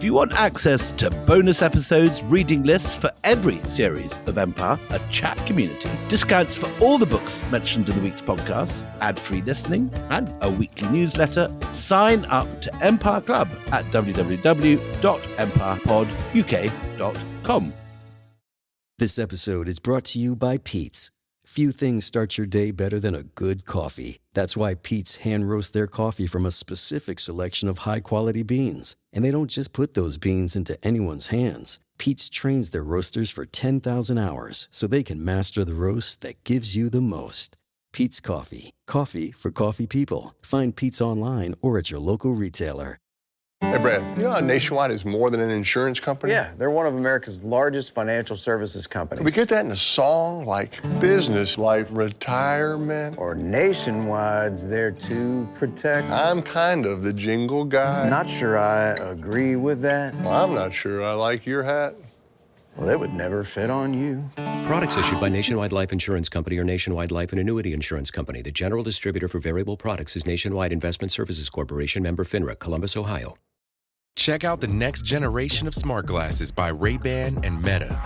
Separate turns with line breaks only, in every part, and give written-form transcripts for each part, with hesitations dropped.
If you want access to bonus episodes, reading lists for every series of Empire, a chat community, discounts for all the books mentioned in the week's podcast, ad-free listening, and a weekly newsletter, sign up to Empire Club at www.empirepoduk.com.
This episode is brought to you by Pete's. Few things start your day better than a good coffee. That's why Pete's hand roasts their coffee from a specific selection of high-quality beans. And they don't just put those beans into anyone's hands. Pete's trains their roasters for 10,000 hours so they can master the roast that gives you the most. Pete's Coffee. Coffee for coffee people. Find Pete's online or at your local retailer.
Hey, Brad, you know how Nationwide is more than an insurance company?
Yeah, they're one of America's largest financial services companies.
We get that in a song like business, life, retirement.
Or Nationwide's there to protect.
I'm kind of the jingle guy.
Not sure I agree with that.
Well, I'm not sure I like your hat.
Well, it would never fit on you.
Products issued by Nationwide Life Insurance Company or Nationwide Life and Annuity Insurance Company. The general distributor for variable products is Nationwide Investment Services Corporation, member FINRA, Columbus, Ohio.
Check out the next generation of smart glasses by Ray-Ban and Meta.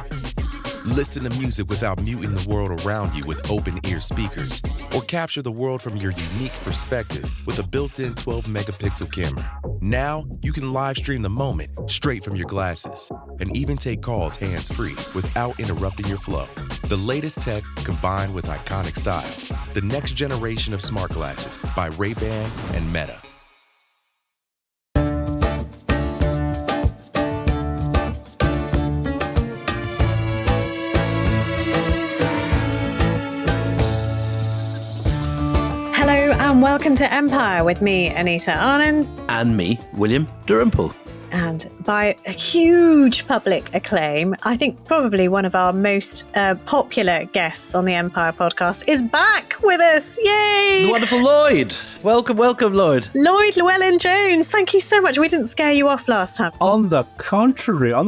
Listen to music without muting the world around you with open-ear speakers, or capture the world from your unique perspective with a built-in 12-megapixel camera. Now, you can live stream the moment straight from your glasses and even take calls hands-free without interrupting your flow. The latest tech combined with iconic style. The next generation of smart glasses by Ray-Ban and Meta.
And welcome to Empire with me, Anita Arnon.
And me, William Davenport.
And by a huge public acclaim, I think probably one of our most popular guests on the Empire podcast is back with us. Yay!
The wonderful Lloyd. Welcome, Lloyd.
Lloyd Llewellyn-Jones. Thank you so much. We didn't scare you off last time.
On the contrary, I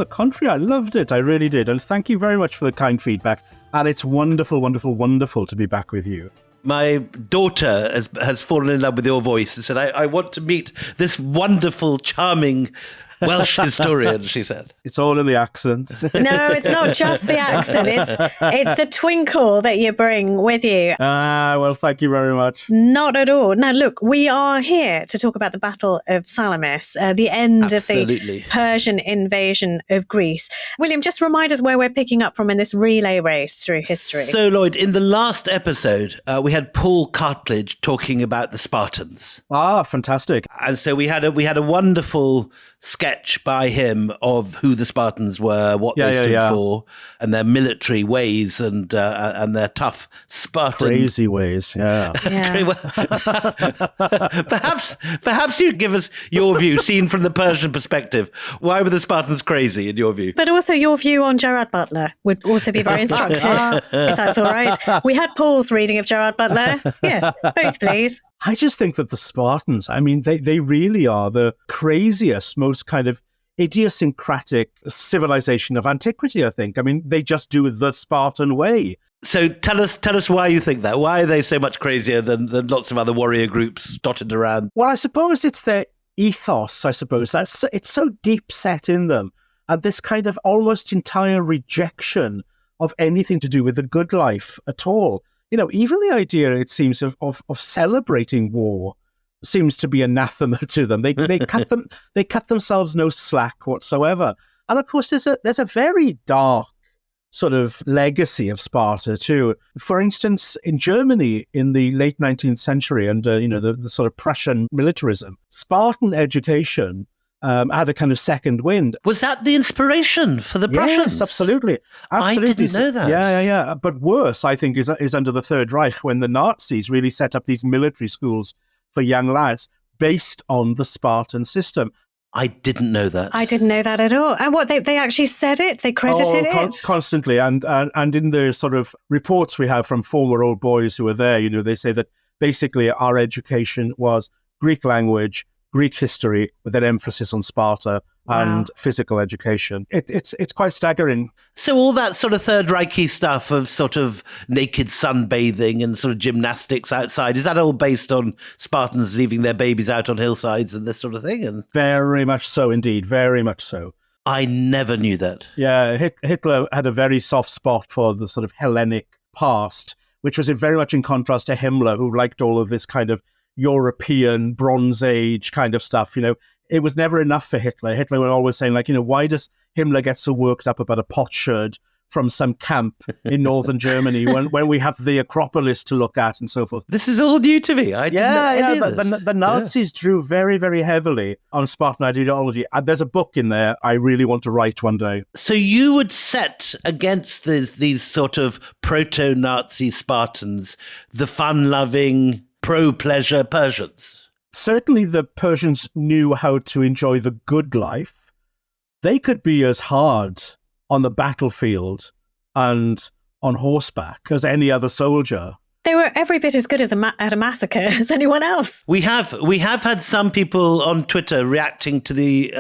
loved it. I really did. And thank you very much for the kind feedback. And it's wonderful, wonderful, wonderful to be back with you.
My daughter has fallen in love with your voice and said, I want to meet this wonderful, charming Welsh historian, she said.
It's all in the accent.
No, it's not just the accent. It's the twinkle that you bring with you.
Well, thank you very much.
Not at all. Now, look, we are here to talk about the Battle of Salamis, the end of the Persian invasion of Greece. William, just remind us where we're picking up from in this relay race through history.
So, Lloyd, in the last episode, we had Paul Cartledge talking about the Spartans.
Ah, fantastic.
And so we had a wonderful sketch by him of who the Spartans were, what they stood for, and their military ways and their tough Spartan
crazy ways. Yeah.
Perhaps you give us your view, seen from the Persian perspective. Why were the Spartans crazy in your view?
But also your view on Gerard Butler would also be very instructive, if that's all right. We had Paul's reading of Gerard Butler. Yes, both please.
I just think that the Spartans, I mean, they really are the craziest, most kind of idiosyncratic civilization of antiquity, I think. I mean, they just do the Spartan way.
So tell us why you think that. Why are they so much crazier than lots of other warrior groups dotted around?
Well, I suppose it's their ethos, I suppose. It's so deep set in them. And this kind of almost entire rejection of anything to do with the good life at all. You know, even the idea, it seems, of celebrating war seems to be anathema to them. They cut themselves no slack whatsoever. And of course, there's a very dark sort of legacy of Sparta too. For instance, in Germany in the late 19th century, under the sort of Prussian militarism, Spartan education had a kind of second wind.
Was that the inspiration for the Prussians?
Yes, absolutely.
I didn't know that.
Yeah. But worse, I think, is under the Third Reich, when the Nazis really set up these military schools for young lads based on the Spartan system.
I didn't know that.
I didn't know that at all. And what, they actually said it? They credited it?
Constantly. And in the sort of reports we have from former old boys who were there, they say that basically our education was Greek language, Greek history with an emphasis on Sparta and physical education. It's quite staggering.
So all that sort of Third Reichy stuff of sort of naked sunbathing and sort of gymnastics outside, is that all based on Spartans leaving their babies out on hillsides and this sort of thing? And
very much so indeed, very much so.
I never knew that.
Yeah, Hitler had a very soft spot for the sort of Hellenic past, which was very much in contrast to Himmler, who liked all of this kind of European Bronze Age kind of stuff. It was never enough for Hitler. Hitler was always saying, why does Himmler get so worked up about a potsherd from some camp in northern Germany when we have the Acropolis to look at and so forth?
This is all new to me. I didn't know any of this.
The Nazis drew very, very heavily on Spartan ideology. And there's a book in there I really want to write one day.
So you would set against these sort of proto-Nazi Spartans the fun-loving, pro-pleasure Persians?
Certainly the Persians knew how to enjoy the good life. They could be as hard on the battlefield and on horseback as any other soldier.
They were every bit as good at a massacre as anyone else.
We have had some people on Twitter reacting to the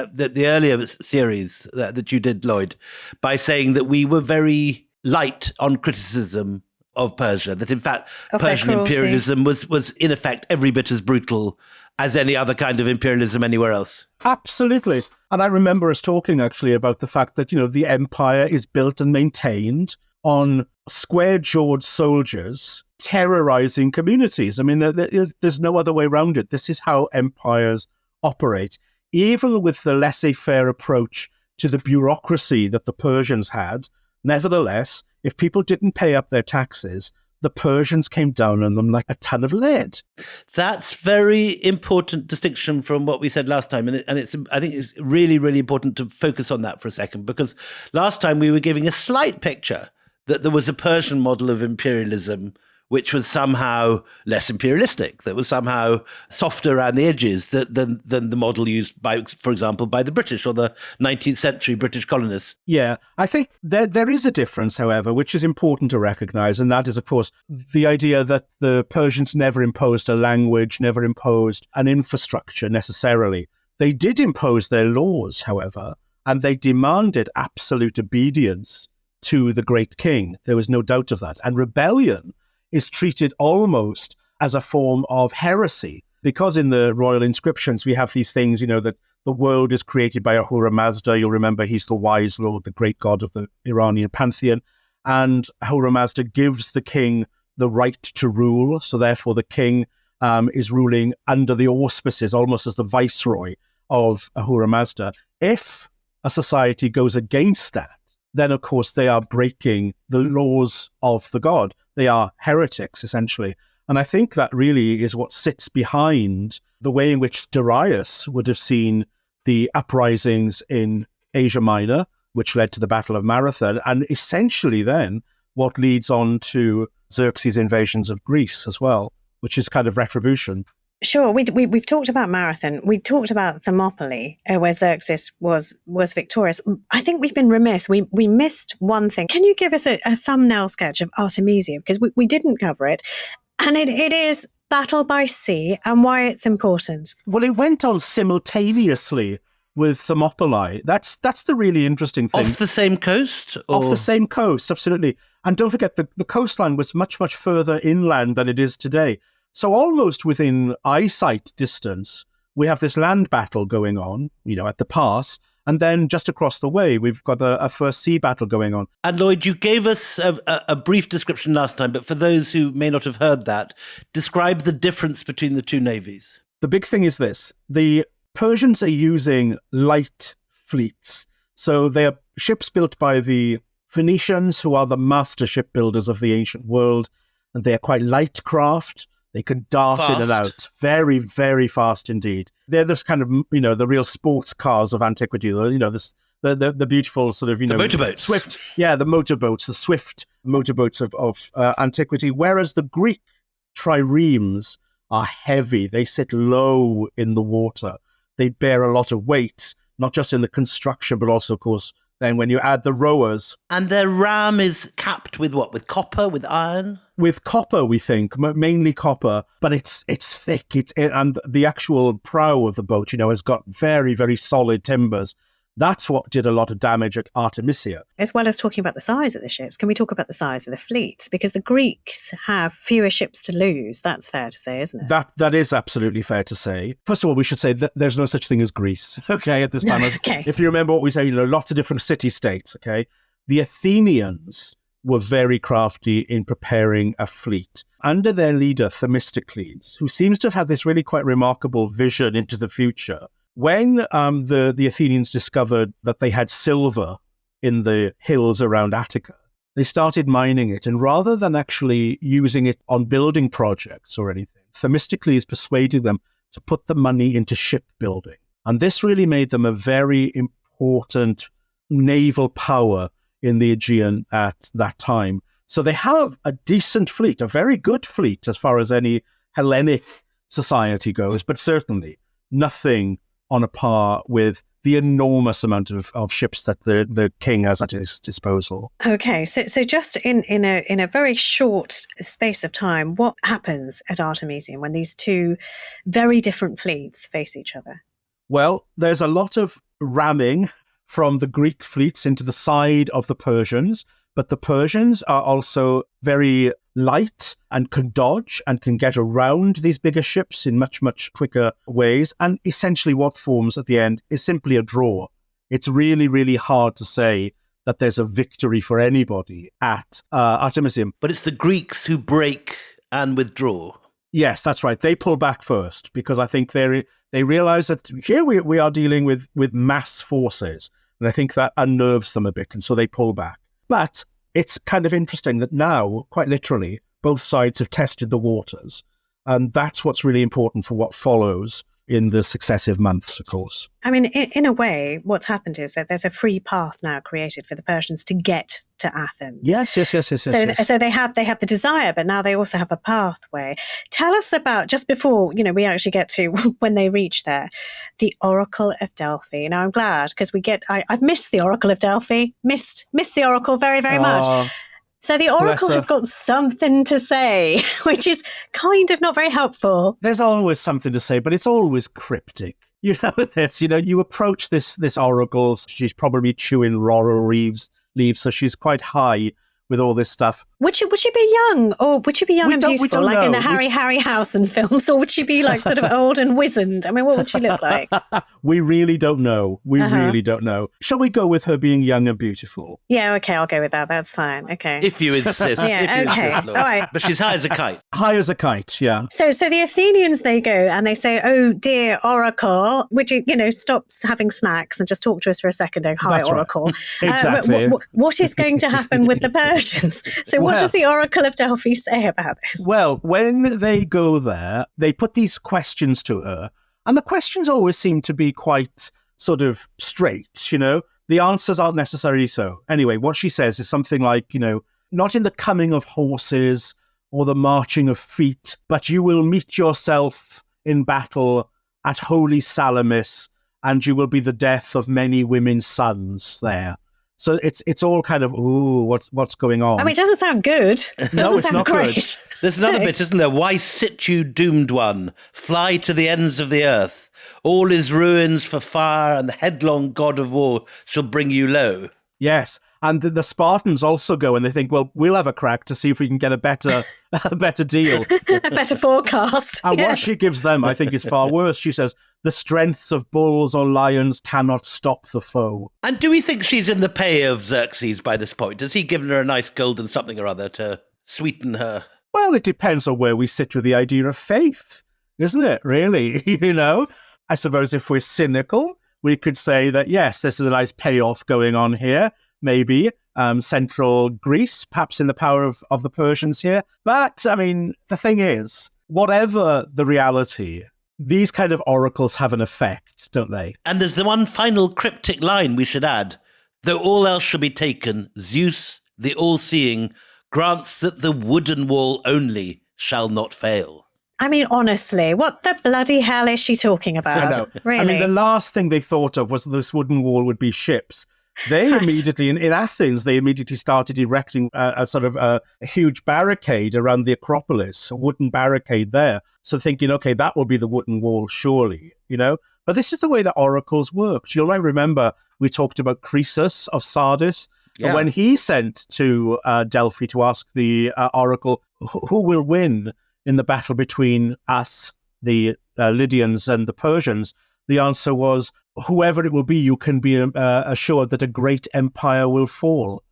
earlier series that you did, Lloyd, by saying that we were very light on criticism of Persia, that in fact Persian imperialism was in effect every bit as brutal as any other kind of imperialism anywhere else.
Absolutely. And I remember us talking actually about the fact that, the empire is built and maintained on square-jawed soldiers terrorizing communities. I mean, there's no other way around it. This is how empires operate. Even with the laissez-faire approach to the bureaucracy that the Persians had, nevertheless, if people didn't pay up their taxes, the Persians came down on them like a ton of lead.
That's very important distinction from what we said last time. And I think it's really, really important to focus on that for a second, because last time we were giving a slight picture that there was a Persian model of imperialism which was somehow less imperialistic, that was somehow softer around the edges than the model used by, for example, by the British or the 19th century British colonists.
Yeah, I think there is a difference, however, which is important to recognize. And that is, of course, the idea that the Persians never imposed a language, never imposed an infrastructure necessarily. They did impose their laws, however, and they demanded absolute obedience to the great king. There was no doubt of that. And rebellion is treated almost as a form of heresy, because in the royal inscriptions we have these things, that the world is created by Ahura Mazda. You'll remember he's the wise lord, the great god of the Iranian pantheon, and Ahura Mazda gives the king the right to rule. So therefore the king is ruling under the auspices, almost as the viceroy of Ahura Mazda. If a society goes against that, then of course they are breaking the laws of the god. They are heretics, essentially. And I think that really is what sits behind the way in which Darius would have seen the uprisings in Asia Minor, which led to the Battle of Marathon, and essentially then what leads on to Xerxes' invasions of Greece as well, which is kind of retribution.
Sure, we've talked about Marathon. We talked about Thermopylae, where Xerxes was victorious. I think we've been remiss. We missed one thing. Can you give us a thumbnail sketch of Artemisia? Because we didn't cover it. And it is battle by sea and why it's important.
Well, it went on simultaneously with Thermopylae. That's the really interesting thing.
Off the same coast? Or?
Off the same coast, absolutely. And don't forget, the coastline was much, much further inland than it is today. So almost within eyesight distance, we have this land battle going on, at the pass. And then just across the way, we've got a first sea battle going on.
And Lloyd, you gave us a brief description last time, but for those who may not have heard that, describe the difference between the two navies.
The big thing is this. The Persians are using light fleets. So they are ships built by the Phoenicians, who are the master shipbuilders of the ancient world. And they are quite light craft. They can dart
fast.
In and out. Very, very fast indeed. They're this kind of, the real sports cars of antiquity. The beautiful sort of,
the motorboats.
Swift. Yeah, the motorboats, the swift motorboats of antiquity. Whereas the Greek triremes are heavy. They sit low in the water. They bear a lot of weight, not just in the construction, but also, of course, then when you add the rowers.
And their ram is capped with what? With copper, with iron?
with copper, we think, mainly copper, but it's thick. And the actual prow of the boat, has got very, very solid timbers. That's what did a lot of damage at Artemisia.
As well as talking about the size of the ships, can we talk about the size of the fleets? Because the Greeks have fewer ships to lose. That's fair to say, isn't it?
That is absolutely fair to say. First of all, we should say that there's no such thing as Greece, okay, at this time.
Okay.
If you remember what we say, lots of different city-states, okay? The Athenians were very crafty in preparing a fleet. Under their leader, Themistocles, who seems to have had this really quite remarkable vision into the future, when the Athenians discovered that they had silver in the hills around Attica, they started mining it. And rather than actually using it on building projects or anything, Themistocles persuaded them to put the money into shipbuilding. And this really made them a very important naval power in the Aegean at that time. So they have a decent fleet, a very good fleet as far as any Hellenic society goes, but certainly nothing on a par with the enormous amount of ships that the king has at his disposal.
Okay, so just in a very short space of time, what happens at Artemisium when these two very different fleets face each other?
Well, there's a lot of ramming from the Greek fleets into the side of the Persians, but the Persians are also very light and can dodge and can get around these bigger ships in much, much quicker ways. And essentially what forms at the end is simply a draw. It's really, really hard to say that there's a victory for anybody at Artemisium.
But it's the Greeks who break and withdraw.
Yes, that's right. They pull back first because I think they realize that here we are dealing with mass forces. And I think that unnerves them a bit. And so they pull back. But it's kind of interesting that now, quite literally, both sides have tested the waters. And that's what's really important for what follows in the successive months, of course.
I mean, in a way, what's happened is that there's a free path now created for the Persians to get to Athens.
Yes.
So they have the desire, but now they also have a pathway. Tell us about, just before we actually get to when they reach there, the Oracle of Delphi. Now I'm glad because I've missed the Oracle of Delphi, missed the Oracle very, very much. So the Oracle has got something to say, which is kind of not very helpful.
There's always something to say, but it's always cryptic. You know this. You approach this Oracle. She's probably chewing laurel leaves, so she's quite high with all this stuff.
Would she be young, or would she be young and beautiful, like in the Harryhausen films, or would she be like sort of old and wizened? I mean, what would she look like?
We really don't know. Really don't know. Shall we go with her being young and beautiful?
Yeah, okay, I'll go with that. That's fine. Okay.
If you insist.
Yeah, okay. All right.
But she's high as a kite.
High as a kite, yeah.
So the Athenians, they go and they say, "Oh dear Oracle, would you, stop having snacks and just talk to us for a second, oh hi
That's
Oracle."
Right. Exactly.
What is going to happen with the Persians? So what does the Oracle of Delphi say about this?
Well, when they go there, they put these questions to her, and the questions always seem to be quite sort of straight, The answers aren't necessarily so. Anyway, what she says is something like, not in the coming of horses or the marching of feet, but you will meet yourself in battle at holy Salamis, and you will be the death of many women's sons there. So it's all kind of, what's going on?
I mean, it doesn't sound good.
No, it's not
great.
good.
There's another bit, isn't there? Why sit you, doomed one? Fly to the ends of the earth. All is ruins for fire, and the headlong god of war shall bring you low.
Yes, and the Spartans also go and they think, well, we'll have a crack to see if we can get a better deal.
A better forecast.
And what she gives them, I think, is far worse. She says, the strengths of bulls or lions cannot stop the foe.
And do we think she's in the pay of Xerxes by this point? Has he given her a nice golden something or other to sweeten her?
Well, it depends on where we sit with the idea of faith, isn't it, really? I suppose if we're cynical, we could say that, yes, this is a nice payoff going on here, maybe. Central Greece, perhaps in the power of the Persians here. But, I mean, the thing is, whatever the reality, these kind of oracles have an effect, don't they?
And there's the one final cryptic line we should add. Though all else shall be taken, Zeus, the all-seeing, grants that the wooden wall only shall not fail.
I mean, honestly, what the bloody hell is she talking about?
I know.
Really?
I mean, the last thing they thought of was this wooden wall would be ships. They immediately, in Athens, they immediately started erecting a sort of a huge barricade around the Acropolis, a wooden barricade there. So thinking, okay, that will be the wooden wall, surely, But this is the way that oracles worked. You might remember we talked about Croesus of Sardis. Yeah. When he sent to Delphi to ask the oracle, who will win in the battle between us, the Lydians, and the Persians, the answer was, whoever it will be, you can be assured that a great empire will fall.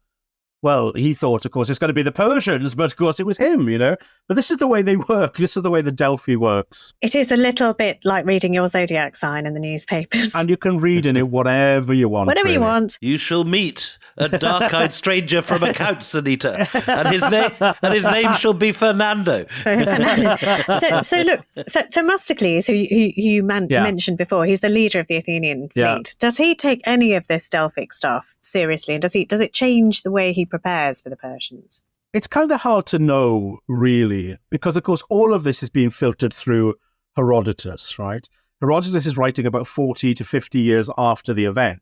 Well, he thought, of course, it's going to be the Persians, but of course it was him, But this is the way they work. This is the way the Delphi works.
It is a little bit like reading your zodiac sign in the newspapers.
And you can read in it whatever you want.
Whatever you want.
You shall meet a dark-eyed stranger from accounts, Anita, and his name shall be Fernando.
So look, Themistocles, who you mentioned before, he's the leader of the Athenian fleet. Yeah. Does he take any of this Delphic stuff seriously? And does it change the way he prepares for the Persians?
It's kind of hard to know, really, because, of course, all of this is being filtered through Herodotus, right? Herodotus is writing about 40 to 50 years after the event.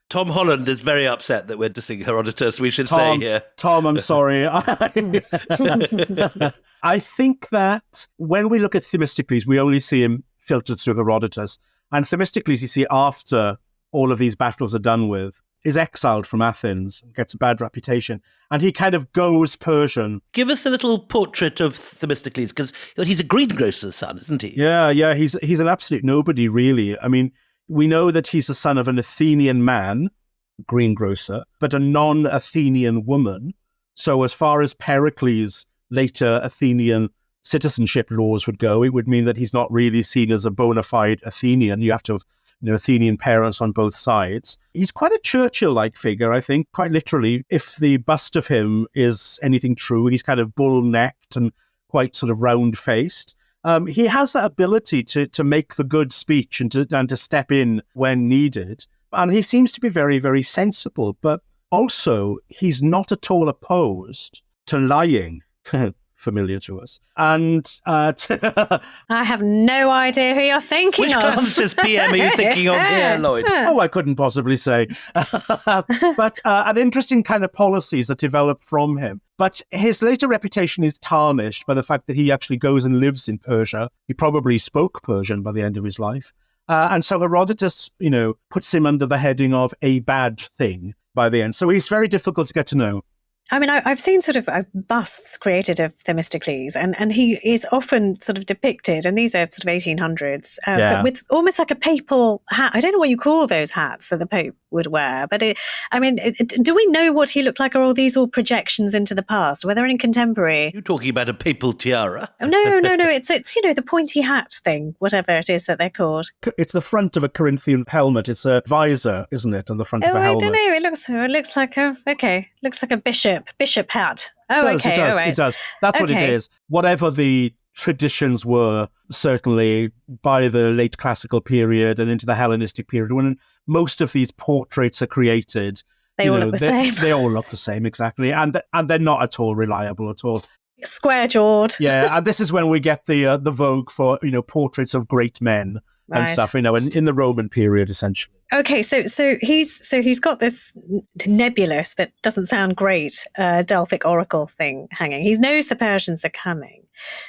Tom Holland is very upset that we're dissing Herodotus, we should say here.
Tom, I'm sorry. I think that when we look at Themistocles, we only see him filtered through Herodotus. And Themistocles, you see, after all of these battles are done with, is exiled from Athens, gets a bad reputation, and he kind of goes Persian.
Give us a little portrait of Themistocles, because he's a greengrocer's son, isn't he?
Yeah, he's an absolute nobody, really. I mean, we know that he's the son of an Athenian man, greengrocer, but a non-Athenian woman. So as far as Pericles' later Athenian citizenship laws would go, it would mean that he's not really seen as a bona fide Athenian. You have to have Athenian parents on both sides. He's quite a Churchill-like figure, I think, quite literally. If the bust of him is anything true, he's kind of bull-necked and quite sort of round-faced. He has that ability to make the good speech and to step in when needed. And he seems to be very, very sensible. But also, he's not at all opposed to lying. Familiar to us. And
I have no idea who you're thinking
of. Which classicist PM are you thinking of here, Lloyd?
Oh, I couldn't possibly say. But an interesting kind of policies that developed from him. But his later reputation is tarnished by the fact that he actually goes and lives in Persia. He probably spoke Persian by the end of his life. And so Herodotus, puts him under the heading of a bad thing by the end. So he's very difficult to get to know.
I mean, I've seen sort of busts created of Themistocles, and he is often sort of depicted, and these are sort of 1800s, but with almost like a papal hat. I don't know what you call those hats that the Pope would wear, but do we know what he looked like, or are these all projections into the past? Were there any contemporary?
You're talking about a papal tiara?
Oh, no. It's the pointy hat thing, whatever it is that they're called.
It's the front of a Corinthian helmet. It's a visor, isn't it, on the front of a helmet?
I don't know. It looks like a bishop hat. Oh,
it does,
okay. All right.
It does. That's what it is. Whatever the traditions were, certainly by the late classical period and into the Hellenistic period, when most of these portraits are created,
they all look the same.
They all look the same, exactly. And they're not at all reliable at all.
Square-jawed.
Yeah, and this is when we get the vogue for, portraits of great men and stuff, in the Roman period, essentially.
Okay, so he's got this nebulous but doesn't sound great Delphic oracle thing hanging. He knows the Persians are coming.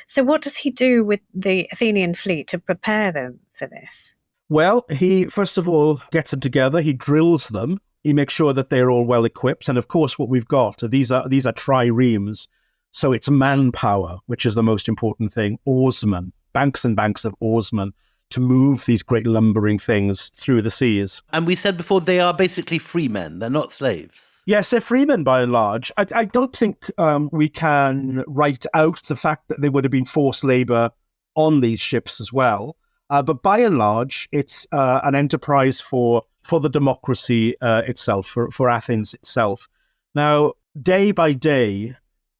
So what does he do with the Athenian fleet to prepare them for this?
Well, he first of all gets them together. He drills them. He makes sure that they're all well equipped. And of course, what we've got these are triremes. So it's manpower, which is the most important thing. Oarsmen, banks and banks of oarsmen, to move these great lumbering things through the seas.
And we said before, they are basically free men. They're not slaves.
Yes, they're free men by and large. I don't think we can write out the fact that they would have been forced labour on these ships as well. But by and large, it's an enterprise for the democracy itself, for Athens itself. Now, day by day,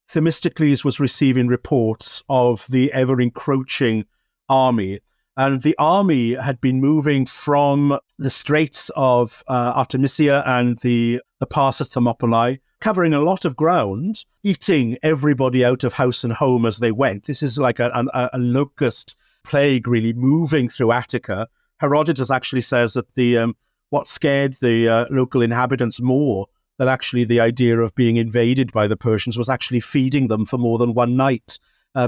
Themistocles was receiving reports of the ever-encroaching army. And the army had been moving from the Straits of Artemisia and the pass of Thermopylae, covering a lot of ground, eating everybody out of house and home as they went. This is like a locust plague, really, moving through Attica. Herodotus actually says that what scared the local inhabitants more than actually the idea of being invaded by the Persians was actually feeding them for more than one night,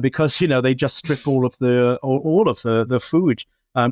because they just strip all of the food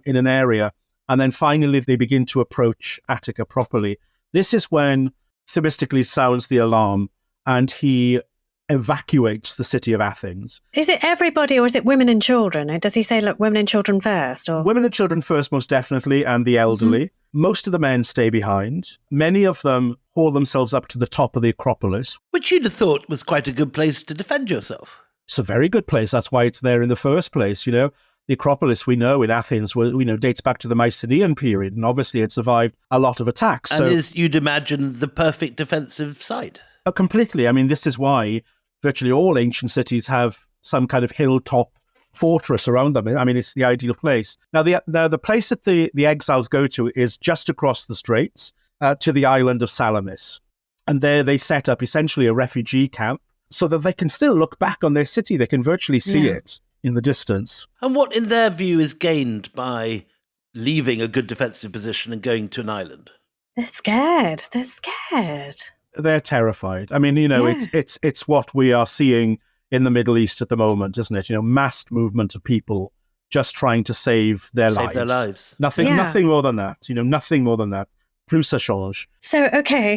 in an area, and then finally they begin to approach Attica properly. This is when Themistocles sounds the alarm, and he evacuates the city of Athens.
Is it everybody, or is it women and children? And does he say, look, women and children first? Or
women and children first, most definitely, and the elderly. Mm-hmm. Most of the men stay behind. Many of them haul themselves up to the top of the Acropolis,
which you'd have thought was quite a good place to defend yourself.
It's a very good place. That's why it's there in the first place. The Acropolis, we know, in Athens, dates back to the Mycenaean period, and obviously it survived a lot of attacks.
And is, you'd imagine, the perfect defensive site.
Completely. I mean, this is why virtually all ancient cities have some kind of hilltop fortress around them. I mean, it's the ideal place. Now, the place that the exiles go to is just across the straits to the island of Salamis. And there they set up essentially a refugee camp so that they can still look back on their city. They can virtually see it in the distance.
And what, in their view, is gained by leaving a good defensive position and going to an island?
They're scared. They're scared.
They're terrified. I mean, it's what we are seeing in the Middle East at the moment, isn't it? Massed movement of people just trying to save their lives. Nothing more than that. Nothing more than that. Plus ça change.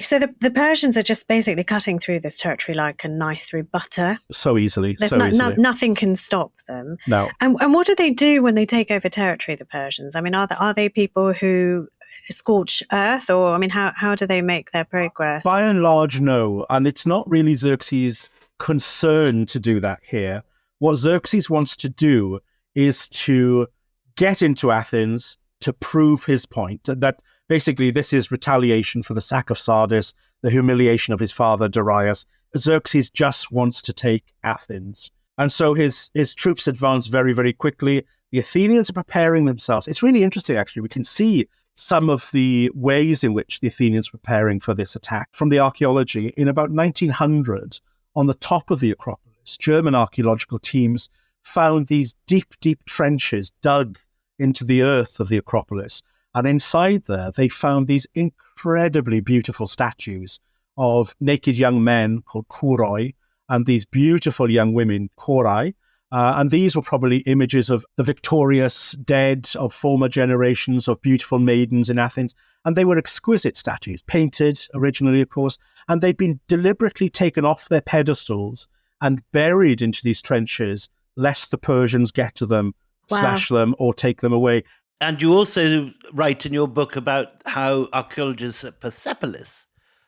So the Persians are just basically cutting through this territory like a knife through butter.
So easily.
Nothing can stop them.
No.
And what do they do when they take over territory, the Persians? I mean, are they people who scorch earth, or I mean, how do they make their progress?
By and large, no. And it's not really Xerxes' concern to do that here. What Xerxes wants to do is to get into Athens to prove his point, that basically this is retaliation for the sack of Sardis, the humiliation of his father Darius. Xerxes just wants to take Athens. And so his troops advance very, very quickly. The Athenians are preparing themselves. It's really interesting, actually. We can see some of the ways in which the Athenians were preparing for this attack from the archaeology. In about 1900, on the top of the Acropolis, German archaeological teams found these deep, deep trenches dug into the earth of the Acropolis. And inside there, they found these incredibly beautiful statues of naked young men called kouroi and these beautiful young women, chorai. And these were probably images of the victorious dead of former generations of beautiful maidens in Athens. And they were exquisite statues, painted originally, of course. And they'd been deliberately taken off their pedestals and buried into these trenches, lest the Persians get to them, smash them, or take them away.
And you also write in your book about how archaeologists at Persepolis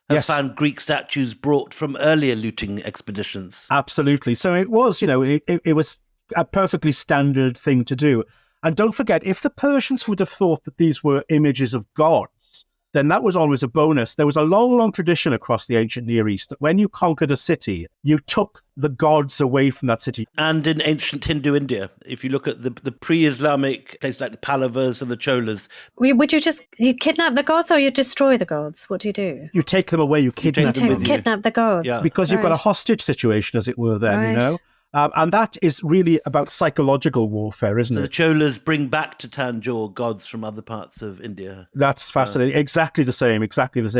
have found Greek statues brought from earlier looting expeditions.
Absolutely. So it was, it was a perfectly standard thing to do. And don't forget, if the Persians would have thought that these were images of gods, then that was always a bonus. There was a long, long tradition across the ancient Near East that when you conquered a city, you took the gods away from that city.
And in ancient Hindu India, if you look at the pre-Islamic places like the Pallavas and the Cholas.
Would you kidnap the gods, or you destroy the gods? What do you do?
You take them away, you kidnap them with you.
Kidnap the gods.
Yeah.
Because you've got a hostage situation, as it were, then, And that is really about psychological warfare, isn't it?
The Cholas bring back to Tanjore gods from other parts of India.
That's fascinating. Exactly the same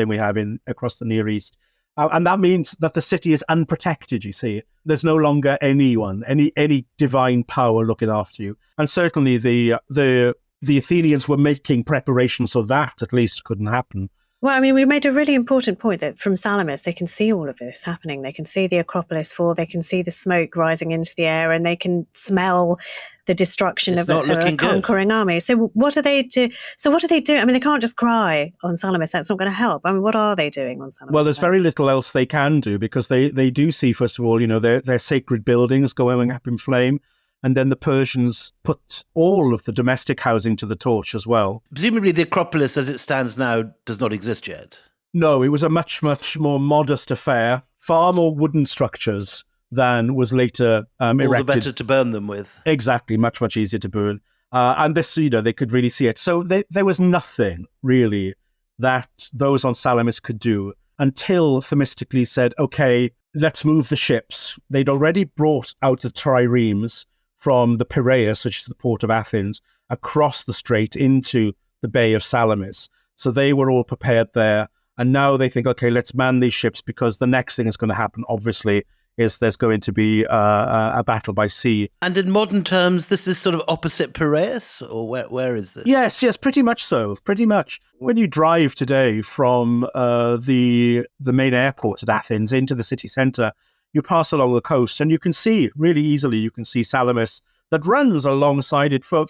we have across the Near East. And that means that the city is unprotected, you see. There's no longer anyone, any divine power looking after you. And certainly the Athenians were making preparations so that at least couldn't happen.
Well, I mean, we made a really important point that from Salamis, they can see all of this happening. They can see the Acropolis fall, they can see the smoke rising into the air, and they can smell the destruction of a conquering army. So what do they do? I mean, they can't just cry on Salamis. That's not going to help. I mean, what are they doing on Salamis?
Well, there's very little else they can do, because they do see, first of all, their sacred buildings going up in flame. And then the Persians put all of the domestic housing to the torch as well.
Presumably the Acropolis as it stands now does not exist yet.
No, it was a much, much more modest affair. Far more wooden structures than was later erected.
All the better to burn them with.
Exactly, much, much easier to burn. And this, they could really see it. So there was nothing, really, that those on Salamis could do until Themistocles said, okay, let's move the ships. They'd already brought out the triremes from the Piraeus, which is the port of Athens, across the strait into the Bay of Salamis. So they were all prepared there. And now they think, okay, let's man these ships, because the next thing that's going to happen, obviously, is there's going to be a battle by sea.
And in modern terms, this is sort of opposite Piraeus, or where is this?
Yes, pretty much so, pretty much. When you drive today from the main airport at Athens into the city centre, you pass along the coast and you can see, really easily, you can see Salamis that runs alongside it for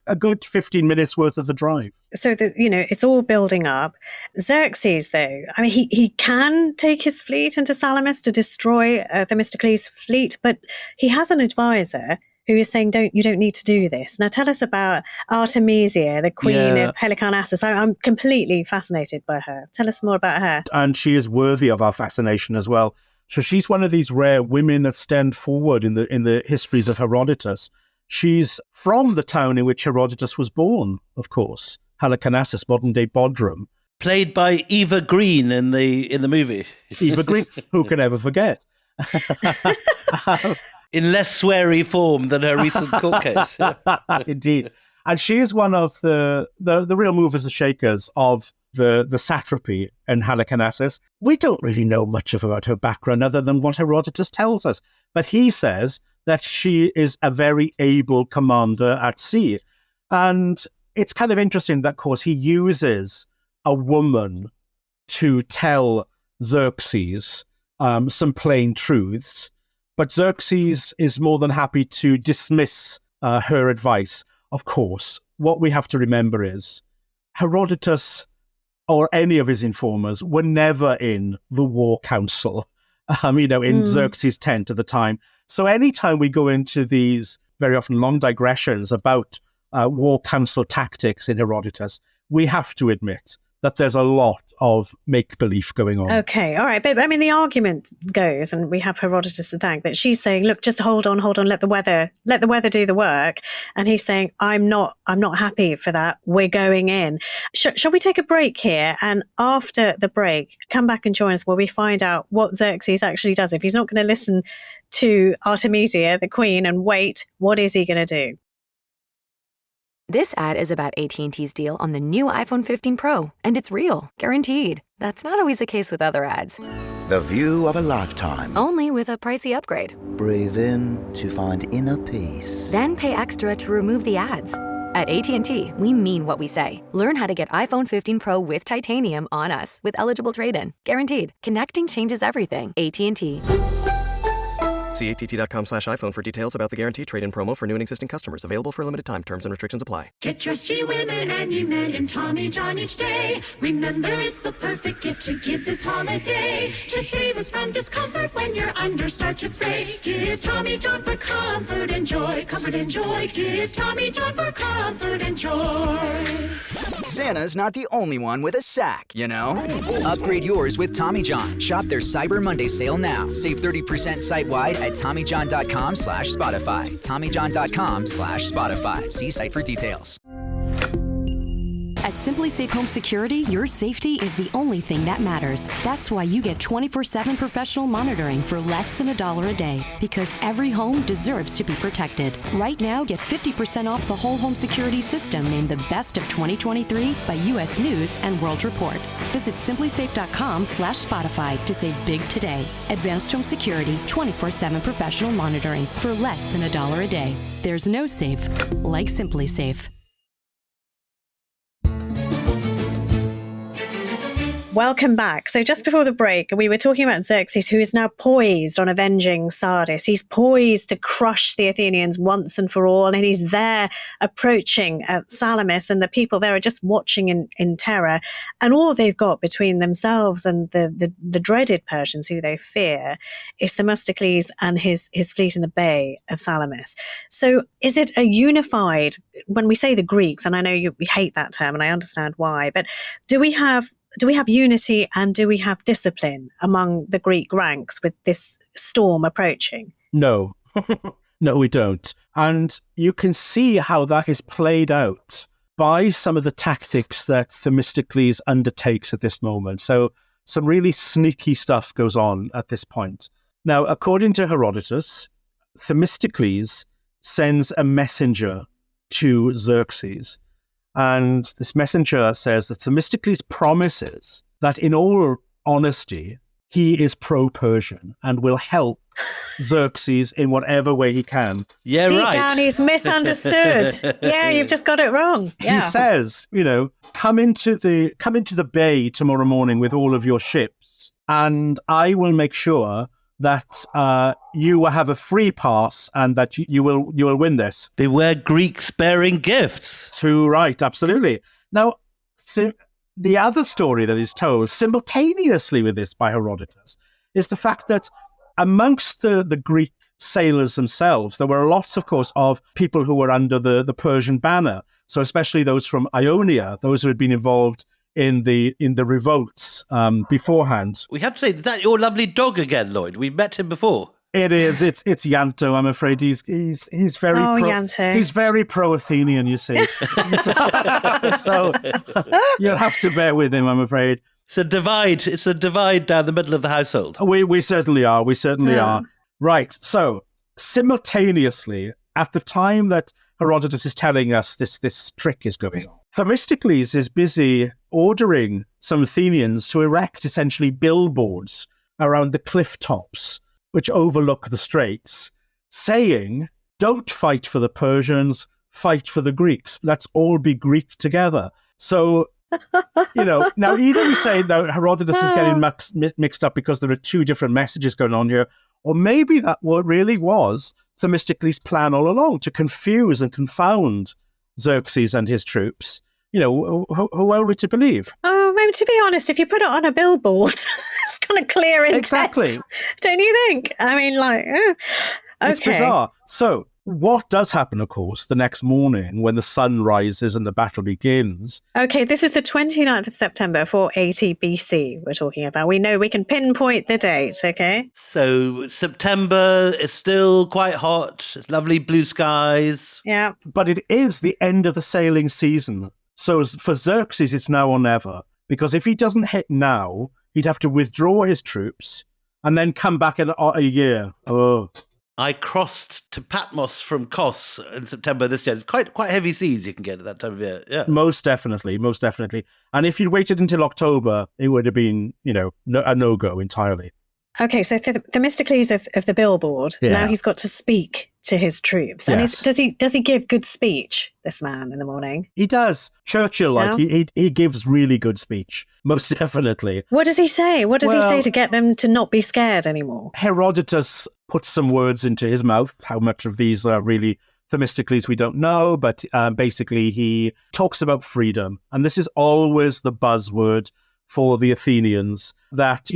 a good 15 minutes worth of the drive.
So, it's all building up. Xerxes, though, I mean, he can take his fleet into Salamis to destroy Themistocles' fleet, but he has an advisor who is saying, you don't need to do this. Now, tell us about Artemisia, the queen of Halicarnassus. I'm completely fascinated by her. Tell us more about her.
And she is worthy of our fascination as well. So she's one of these rare women that stand forward in the histories of Herodotus. She's from the town in which Herodotus was born, of course, Halicarnassus, modern-day Bodrum.
Played by Eva Green in the movie.
Eva Green, who can ever forget?
In less sweary form than her recent court case.
Indeed. And she is one of the real movers and shakers of the satrapy in Halicarnassus. We don't really know much about her background other than what Herodotus tells us. But he says that she is a very able commander at sea. And it's kind of interesting that, of course, he uses a woman to tell Xerxes some plain truths. But Xerxes is more than happy to dismiss her advice. Of course, what we have to remember is Herodotus or any of his informers were never in the war council, in Xerxes' tent at the time. So anytime we go into these very often long digressions about war council tactics in Herodotus, we have to admit that there's a lot of make-believe going on.
Okay, all right. But I mean, the argument goes, and we have Herodotus to thank, that she's saying, look, just hold on, let the weather do the work. And he's saying, I'm not happy for that. We're going in. Shall we take a break here? And after the break, come back and join us where we find out what Xerxes actually does. If he's not going to listen to Artemisia, the queen, and wait, what is he going to do?
This ad is about AT&T's deal on the new iPhone 15 Pro, and it's real, guaranteed. That's not always the case with other ads.
The view of a lifetime.
Only with a pricey upgrade.
Breathe in to find inner peace.
Then pay extra to remove the ads. At AT&T, we mean what we say. Learn how to get iPhone 15 Pro with titanium on us with eligible trade-in. Guaranteed. Connecting changes everything. AT&T.
See att.com/iPhone for details about the guaranteed trade-in promo for new and existing customers. Available for a limited time. Terms and restrictions apply.
Get dressy women and you men in Tommy John each day. Remember, it's the perfect gift to give this holiday. To save us from discomfort when your under starts to fray. Give Tommy John for comfort and joy. Comfort and joy. Give Tommy John for comfort and joy.
Santa's not the only one with a sack, you know? Upgrade yours with Tommy John. Shop their Cyber Monday sale now. Save 30% site-wide at TommyJohn.com/Spotify. TommyJohn.com/Spotify. See site for details.
At Simply Safe Home Security, your safety is the only thing that matters. That's why you get 24/7 professional monitoring for less than $1 a day, because every home deserves to be protected. Right now, get 50% off the whole home security system named the best of 2023 by U.S. News and World Report. Visit simplysafe.com/Spotify to save big today. Advanced Home Security, 24/7 professional monitoring for less than $1 a day. There's no safe like Simply Safe.
Welcome back. So just before the break, we were talking about Xerxes, who is now poised on avenging Sardis. He's poised to crush the Athenians once and for all, and he's there approaching Salamis, and the people there are just watching in terror. And all they've got between themselves and the dreaded Persians, who they fear, is Themistocles and his fleet in the Bay of Salamis. So is it a unified, when we say the Greeks, and I know we hate that term, and I understand why, but do we have unity and do we have discipline among the Greek ranks with this storm approaching?
No. No, we don't. And you can see how that is played out by some of the tactics that Themistocles undertakes at this moment. So some really sneaky stuff goes on at this point. Now, according to Herodotus, Themistocles sends a messenger to Xerxes, And this messenger says that Themistocles promises that in all honesty, he is pro-Persian and will help Xerxes in whatever way he can.
Yeah,
Deep
right.
down, he's misunderstood. Yeah, you've just got it wrong. Yeah.
He says, come into the bay tomorrow morning with all of your ships, and I will make sure that you will have a free pass and that you will win this.
Beware Greeks bearing gifts.
Too right, absolutely. Now, the other story that is told simultaneously with this by Herodotus is the fact that amongst the Greek sailors themselves, there were lots, of course, of people who were under the Persian banner. So especially those from Ionia, those who had been involved in the revolts beforehand.
We have to say, is that your lovely dog again, Lloyd? We've met him before.
It is. It's Yanto. I'm afraid he's very
Yanto.
He's very pro-Athenian, you see. So you'll have to bear with him, I'm afraid.
It's a divide down the middle of the household.
We certainly are. We certainly are. Right. So simultaneously, at the time that Herodotus is telling us this trick is going on, Themistocles is busy ordering some Athenians to erect essentially billboards around the cliff tops which overlook the straits, saying, don't fight for the Persians, fight for the Greeks. Let's all be Greek together. So, now either we say that Herodotus is getting mixed up because there are two different messages going on here, or maybe that what really was Themistocles' plan all along, to confuse and confound Xerxes and his troops. Who are we to believe?
Oh, maybe to be honest, if you put it on a billboard, it's kind of clear intent.
Exactly.
Don't you think? I mean, okay.
It's bizarre. So what does happen, of course, the next morning when the sun rises and the battle begins?
Okay, this is the 29th of September, 480 BC we're talking about. We know we can pinpoint the date, okay?
So September is still quite hot. It's lovely blue skies.
Yeah.
But it is the end of the sailing season. So for Xerxes, it's now or never. Because if he doesn't hit now, he'd have to withdraw his troops and then come back in a year. Oh.
I crossed to Patmos from Kos in September this year. It's quite heavy seas you can get at that time of year. Yeah,
most definitely. And if you'd waited until October, it would have been, a no-go entirely.
Okay, so Themistocles of the billboard. Yeah. Now he's got to speak to his troops. And
yes.
Does he give good speech, this man, in the morning?
He does. Churchill-like. No? He gives really good speech. Most definitely.
What does he say? What does he say to get them to not be scared anymore?
Herodotus puts some words into his mouth. How much of these are really Themistocles, we don't know. But basically, he talks about freedom. And this is always the buzzword for the Athenians, that,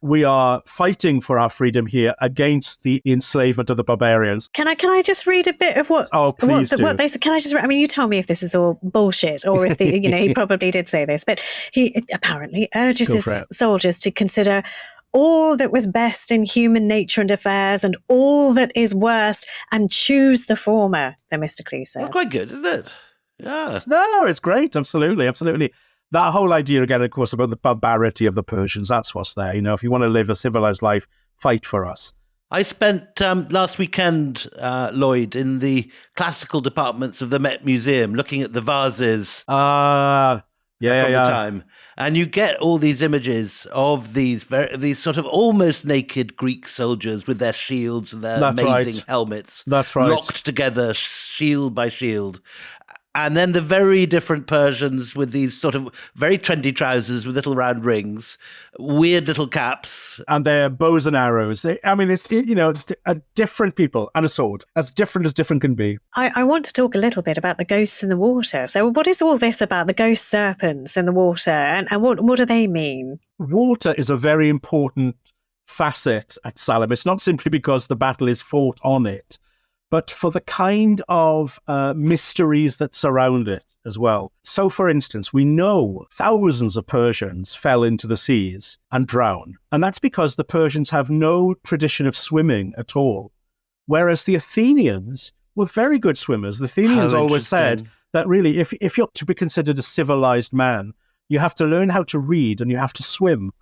we are fighting for our freedom here against the enslavement of the barbarians.
Can I just read a bit of what?
Oh, please do.
What they said? Can I just? I mean, you tell me if this is all bullshit or if he probably did say this, but he apparently urges his soldiers to consider all that was best in human nature and affairs and all that is worst, and choose the former. Themistocles says.
That's quite good, isn't it? Yeah.
No, it's great. Absolutely. That whole idea again, of course, about the barbarity of the Persians, that's what's there. If you want to live a civilized life, fight for us.
I spent last weekend, Lloyd, in the classical departments of the Met Museum looking at the vases from the time. And you get all these images of these sort of almost naked Greek soldiers with their shields and their amazing helmets.
That's right.
Locked together, shield by shield. And then the very different Persians with these sort of very trendy trousers with little round rings, weird little caps.
And their bows and arrows. It's different people and a sword, as different can be.
I want to talk a little bit about the ghosts in the water. So what is all this about the ghost serpents in the water, and what do they mean?
Water is a very important facet at Salamis, not simply because the battle is fought on it, but for the kind of mysteries that surround it as well. So, for instance, we know thousands of Persians fell into the seas and drowned. And that's because the Persians have no tradition of swimming at all. Whereas the Athenians were very good swimmers. The Athenians always said that really, if you're to be considered a civilized man, you have to learn how to read and you have to swim,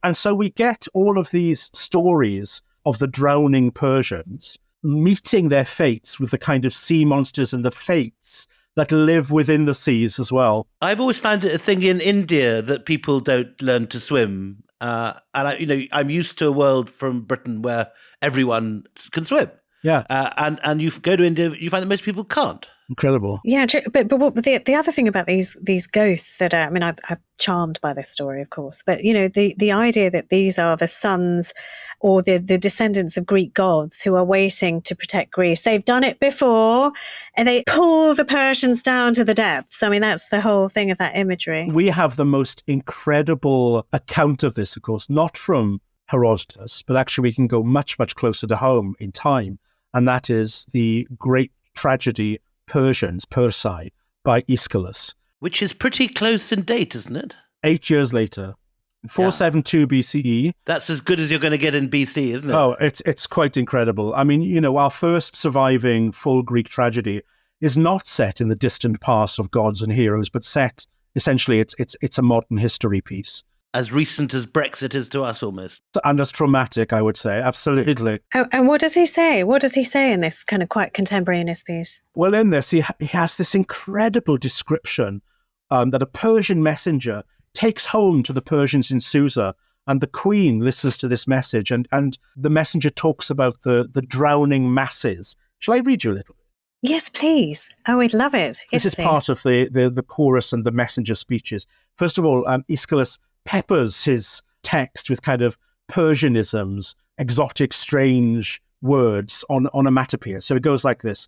And so we get all of these stories of the drowning Persians meeting their fates with the kind of sea monsters and the fates that live within the seas as well.
I've always found it a thing in India that people don't learn to swim. I'm used to a world from Britain where everyone can swim.
Yeah.
And you go to India, you find that most people can't.
Incredible.
Yeah, true. But what the other thing about these ghosts that I'm charmed by this story, of course. But the idea that these are the sons or the descendants of Greek gods who are waiting to protect Greece. They've done it before, and they pull the Persians down to the depths. I mean, that's the whole thing of that imagery.
We have the most incredible account of this, of course, not from Herodotus, but actually we can go much, much closer to home in time, and that is the great tragedy Persians, Persae, by Aeschylus.
Which is pretty close in date, isn't it?
8 years later. 472 BCE.
That's as good as you're going to get in BC, isn't it?
Oh, it's quite incredible. I mean, our first surviving full Greek tragedy is not set in the distant past of gods and heroes, but set, essentially, it's a modern history piece.
As recent as Brexit is to us, almost.
And as traumatic, I would say, absolutely.
Oh, and what does he say? What does he say in this kind of quite contemporaneous piece?
Well, in this, he has this incredible description that a Persian messenger takes home to the Persians in Susa, and the queen listens to this message, and the messenger talks about the drowning masses. Shall I read you a little?
Yes, please. Oh, we'd love it. Yes,
this is
please.
part of the chorus and the messenger speeches. First of all, Aeschylus peppers his text with kind of Persianisms, exotic, strange words on onomatopoeia. So it goes like this.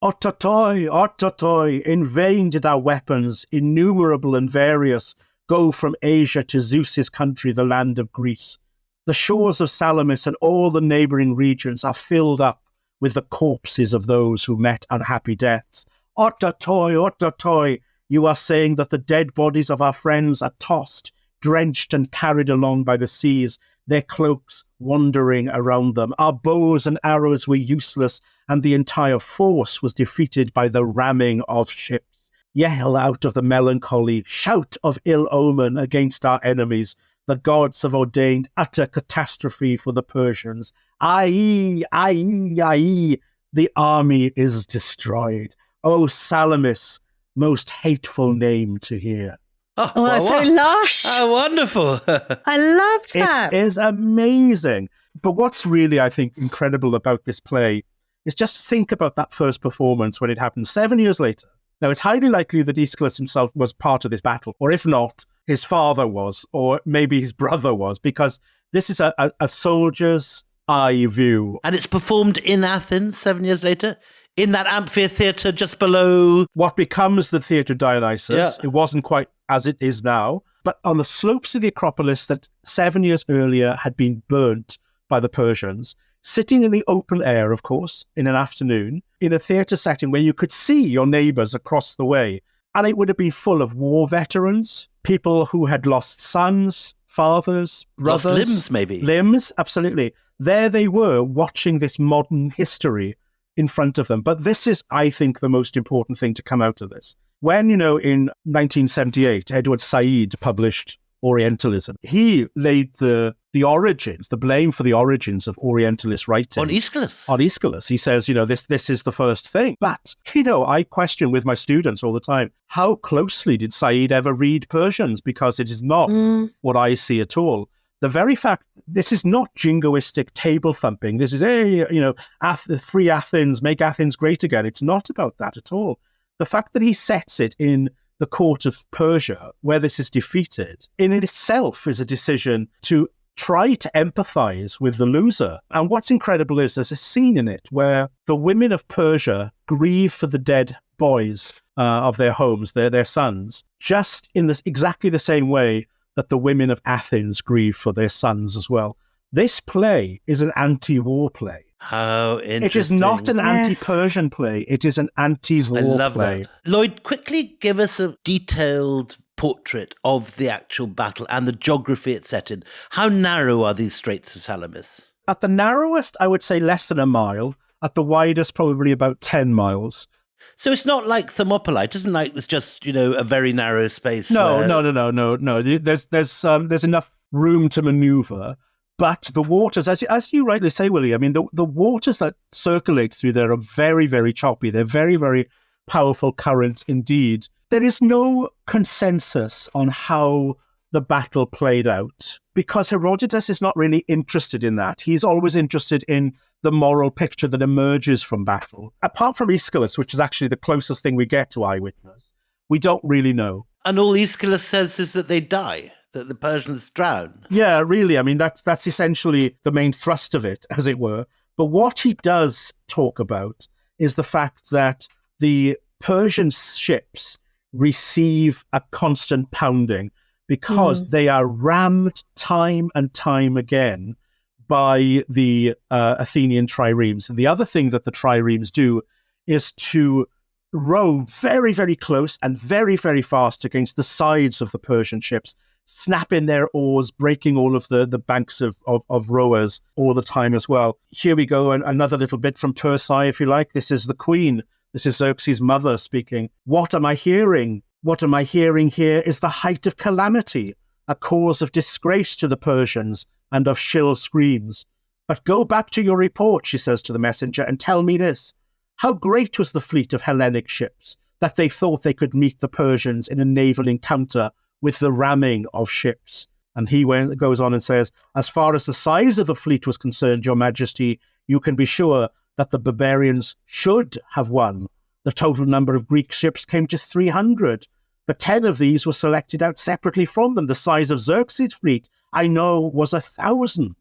Otatoi, otatoi, in vain did our weapons, innumerable and various, go from Asia to Zeus's country, the land of Greece. The shores of Salamis and all the neighbouring regions are filled up with the corpses of those who met unhappy deaths. Otatoi, otatoi, you are saying that the dead bodies of our friends are tossed, drenched and carried along by the seas, their cloaks wandering around them. Our bows and arrows were useless, and the entire force was defeated by the ramming of ships. Yell out of the melancholy, shout of ill omen against our enemies. The gods have ordained utter catastrophe for the Persians. Aye, aye, aye, the army is destroyed. O Salamis, most hateful name to hear.
Oh, that's so lush.
Oh, wonderful.
I loved that.
It is amazing. But what's really, I think, incredible about this play is just think about that first performance when it happened 7 years later. Now, it's highly likely that Aeschylus himself was part of this battle, or if not, his father was, or maybe his brother was, because this is a soldier's eye view.
And it's performed in Athens 7 years later, in that amphitheatre just below
what becomes the Theatre Dionysus.
Yeah.
It wasn't quite as it is now, but on the slopes of the Acropolis that 7 years earlier had been burnt by the Persians, sitting in the open air, of course, in an afternoon, in a theatre setting where you could see your neighbours across the way. And it would have been full of war veterans, people who had lost sons, fathers, brothers.
Lost limbs, maybe.
Limbs, absolutely. There they were, watching this modern history in front of them. But this is, I think, the most important thing to come out of this. When, in 1978, Edward Said published Orientalism, he laid the origins, the blame for the origins of Orientalist writing.
On Aeschylus.
On Aeschylus. He says, this is the first thing. But, I question with my students all the time, how closely did Said ever read Persians? Because it is not what I see at all. The very fact, this is not jingoistic table thumping. This is, free Athens, make Athens great again. It's not about that at all. The fact that he sets it in the court of Persia, where this is defeated, in itself is a decision to try to empathize with the loser. And what's incredible is there's a scene in it where the women of Persia grieve for the dead boys of their homes, their sons, just in exactly the same way that the women of Athens grieve for their sons as well. This play is an anti-war play.
How interesting.
It is not an anti-Persian play. It is an anti-war play.
That. Lloyd, quickly give us a detailed portrait of the actual battle and the geography it's set in. How narrow are these Straits of Salamis?
At the narrowest, I would say less than a mile. At the widest, probably about 10 miles.
So it's not like Thermopylae. It isn't like there's just, a very narrow space.
No. There's enough room to maneuver. But the waters, as you rightly say, Willie, I mean, the waters that circulate through there are very, very choppy. They're very, very powerful current indeed. There is no consensus on how the battle played out because Herodotus is not really interested in that. He's always interested in the moral picture that emerges from battle. Apart from Aeschylus, which is actually the closest thing we get to eyewitness, we don't really know.
And all Aeschylus says is that they die, that the Persians drown.
Yeah, really. I mean, that's essentially the main thrust of it, as it were. But what he does talk about is the fact that the Persian ships receive a constant pounding because they are rammed time and time again by the Athenian triremes. And the other thing that the triremes do is to row very, very close and very, very fast against the sides of the Persian ships, snapping their oars, breaking all of the banks of rowers all the time as well. Here we go, another little bit from Persae, if you like. This is the queen. This is Xerxes' mother speaking. What am I hearing? What am I hearing here is the height of calamity, a cause of disgrace to the Persians and of shrill screams. But go back to your report, she says to the messenger, and tell me this. How great was the fleet of Hellenic ships that they thought they could meet the Persians in a naval encounter with the ramming of ships? And he goes on and says, as far as the size of the fleet was concerned, your majesty, you can be sure that the barbarians should have won. The total number of Greek ships came to 300, but 10 of these were selected out separately from them. The size of Xerxes' fleet, I know, was 1,000.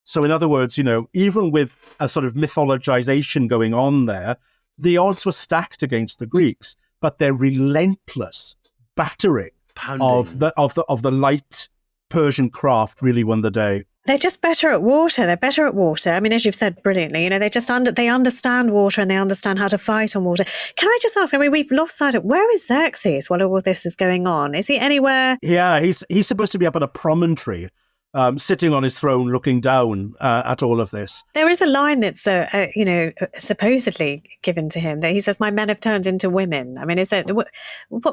So in other words, even with a sort of mythologization going on there, the odds were stacked against the Greeks, but their relentless battering of the light Persian craft really won the day.
They're just better at water. They're better at water. I mean, as you've said brilliantly, they understand water and they understand how to fight on water. Can I just ask, we've lost sight of, where is Xerxes while all this is going on? Is he anywhere?
Yeah, he's supposed to be up on a promontory, sitting on his throne looking down at all of this.
There is a line that's, supposedly given to him that he says, my men have turned into women. I mean,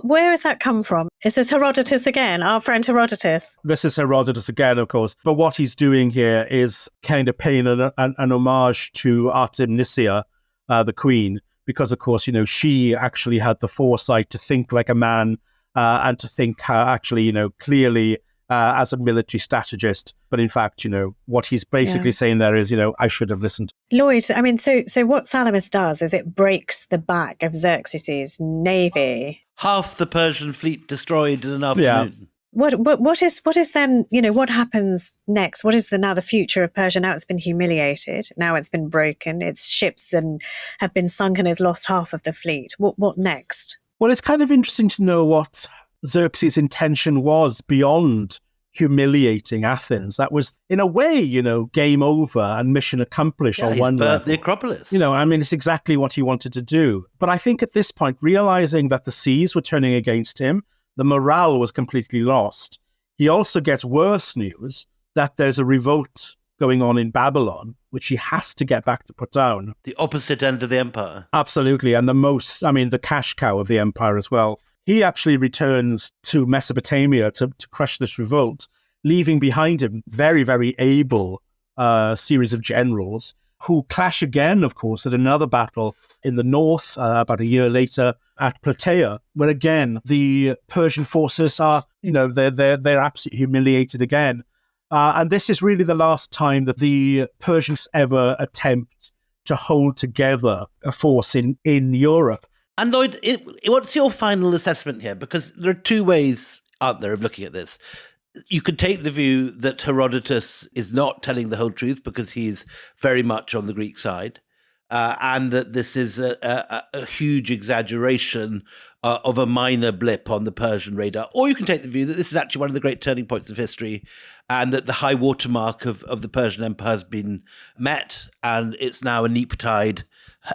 where has that come from? Is this Herodotus again, our friend Herodotus?
This is Herodotus again, of course. But what he's doing here is kind of paying an homage to Artemisia, the queen, because, of course, she actually had the foresight to think like a man and to think clearly as a military strategist. But in fact, what he's basically saying there is, I should have listened.
Lloyd, I mean, so what Salamis does is it breaks the back of Xerxes' navy.
Half the Persian fleet destroyed in an afternoon.
Yeah. What is then, what happens next? What is now the future of Persia? Now it's been humiliated. Now it's been broken. Its ships have been sunk and has lost half of the fleet. What next?
Well, it's kind of interesting to know what Xerxes' intention was beyond humiliating Athens. That was, in a way, game over and mission accomplished on one level.
The Acropolis.
It's exactly what he wanted to do. But I think at this point, realizing that the seas were turning against him, the morale was completely lost. He also gets worse news that there's a revolt going on in Babylon, which he has to get back to put down.
The opposite end of the empire.
Absolutely. And the cash cow of the empire as well. He actually returns to Mesopotamia to crush this revolt, leaving behind him very, very able series of generals who clash again, of course, at another battle in the north about a year later at Plataea, where again the Persian forces are, they're absolutely humiliated again. And this is really the last time that the Persians ever attempt to hold together a force in Europe.
And Lloyd, what's your final assessment here? Because there are two ways, aren't there, of looking at this. You could take the view that Herodotus is not telling the whole truth because he's very much on the Greek side, and that this is a huge exaggeration of a minor blip on the Persian radar. Or you can take the view that this is actually one of the great turning points of history and that the high watermark of the Persian Empire has been met, and it's now a neap tide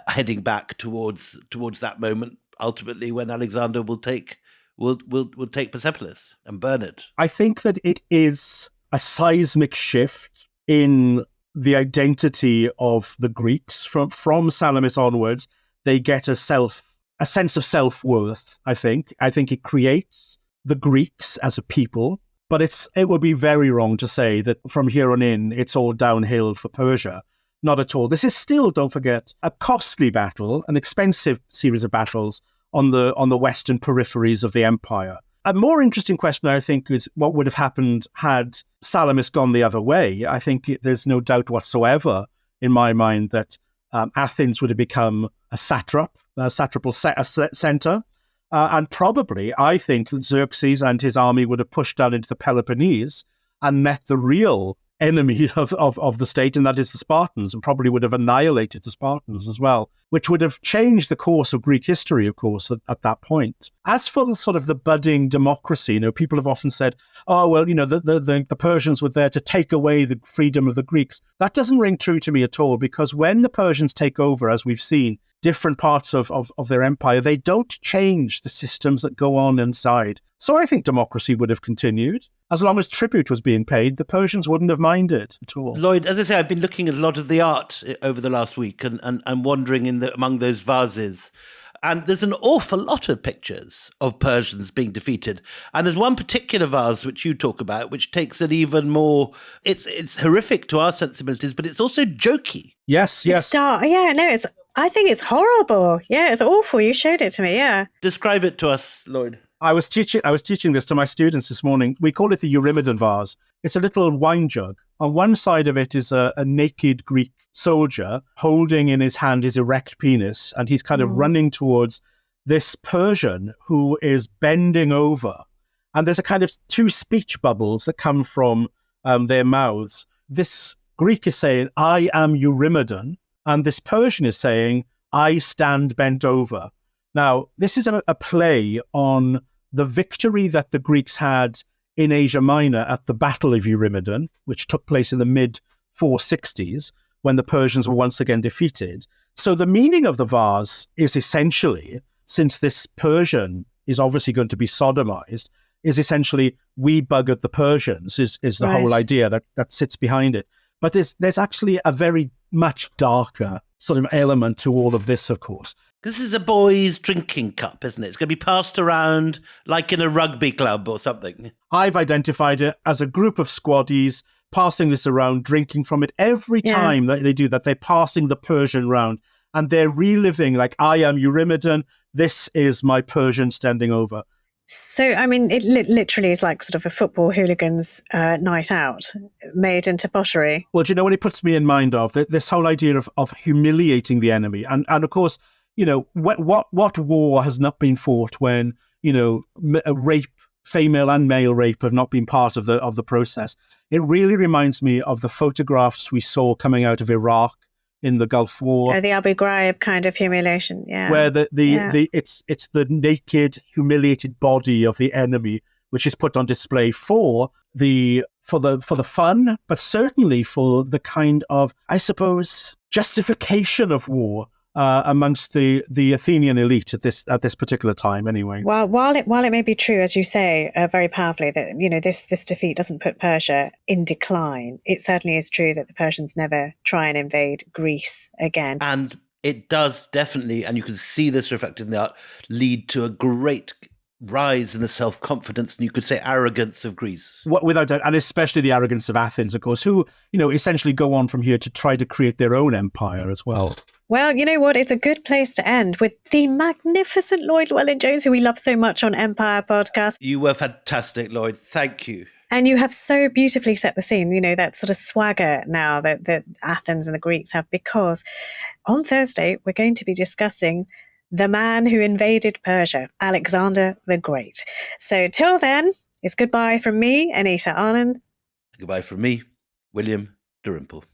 heading back towards that moment, ultimately, when Alexander will take Persepolis and burn it.
I think that it is a seismic shift in the identity of the Greeks. From Salamis onwards, they get a sense of self-worth, I think. I think it creates the Greeks as a people, but it would be very wrong to say that from here on in, it's all downhill for Persia. Not at all. This is still, don't forget, a costly battle, an expensive series of battles on the western peripheries of the empire. A more interesting question, I think, is what would have happened had Salamis gone the other way. I think there's no doubt whatsoever in my mind that Athens would have become a satrapal center. And probably, I think that Xerxes and his army would have pushed down into the Peloponnese and met the real enemy of the state, and that is the Spartans, and probably would have annihilated the Spartans as well, which would have changed the course of Greek history, of course, at that point. As for the sort of the budding democracy, people have often said, oh, well, the Persians were there to take away the freedom of the Greeks. That doesn't ring true to me at all, because when the Persians take over, as we've seen, different parts of their empire, they don't change the systems that go on inside. So I think democracy would have continued. As long as tribute was being paid, the Persians wouldn't have minded at all.
Lloyd, as I say, I've been looking at a lot of the art over the last week and wandering among those vases. And there's an awful lot of pictures of Persians being defeated. And there's one particular vase which you talk about, which takes it even more, it's horrific to our sensibilities, but it's also jokey.
Yes.
It's dark. Yeah, no, I think it's horrible. Yeah, it's awful. You showed it to me, yeah.
Describe it to us, Lloyd.
I was teaching this to my students this morning. We call it the Eurymedon vase. It's a little wine jug. On one side of it is a naked Greek soldier holding in his hand his erect penis, and he's kind of running towards this Persian who is bending over. And there's a kind of two speech bubbles that come from their mouths. This Greek is saying, I am Eurymedon, and this Persian is saying, I stand bent over. Now, this is a play on the victory that the Greeks had in Asia Minor at the Battle of Eurymedon, which took place in the mid-460s, when the Persians were once again defeated. So the meaning of the vase is essentially, since this Persian is obviously going to be sodomized, is essentially, we buggered the Persians, is the
right.
whole idea that sits behind it. But there's actually a very much darker sort of element to all of this, of course.
This is a boy's drinking cup, isn't it? It's going to be passed around like in a rugby club or something.
I've identified it as a group of squaddies passing this around, drinking from it. Every time that they do that, they're passing the Persian round, and they're reliving, like, I am Eurymedon, this is my Persian standing over.
So, I mean, it literally is like sort of a football hooligan's night out made into pottery.
Well, do you know what it puts me in mind of? This whole idea of humiliating the enemy. And of course, what war has not been fought when, rape, female and male rape have not been part of the process. It really reminds me of the photographs we saw coming out of Iraq in the Gulf War.
Oh, the Abu Ghraib kind of humiliation, yeah.
Where it's the naked, humiliated body of the enemy, which is put on display for the fun, but certainly for the kind of, I suppose, justification of war amongst the Athenian elite at this particular time, anyway.
Well, while it may be true, as you say, very powerfully, that this defeat doesn't put Persia in decline, it certainly is true that the Persians never try and invade Greece again.
And it does definitely, and you can see this reflected in the art, lead to a great rise in the self-confidence, and you could say arrogance of Greece.
Without doubt, and especially the arrogance of Athens, of course, who, essentially go on from here to try to create their own empire as well.
Well, you know what? It's a good place to end with the magnificent Lloyd Llewellyn-Jones, who we love so much on Empire Podcast.
You were fantastic, Lloyd. Thank you.
And you have so beautifully set the scene, that sort of swagger now that Athens and the Greeks have, because on Thursday, we're going to be discussing the man who invaded Persia, Alexander the Great. So till then, it's goodbye from me, Anita Anand.
Goodbye from me, William Davenport.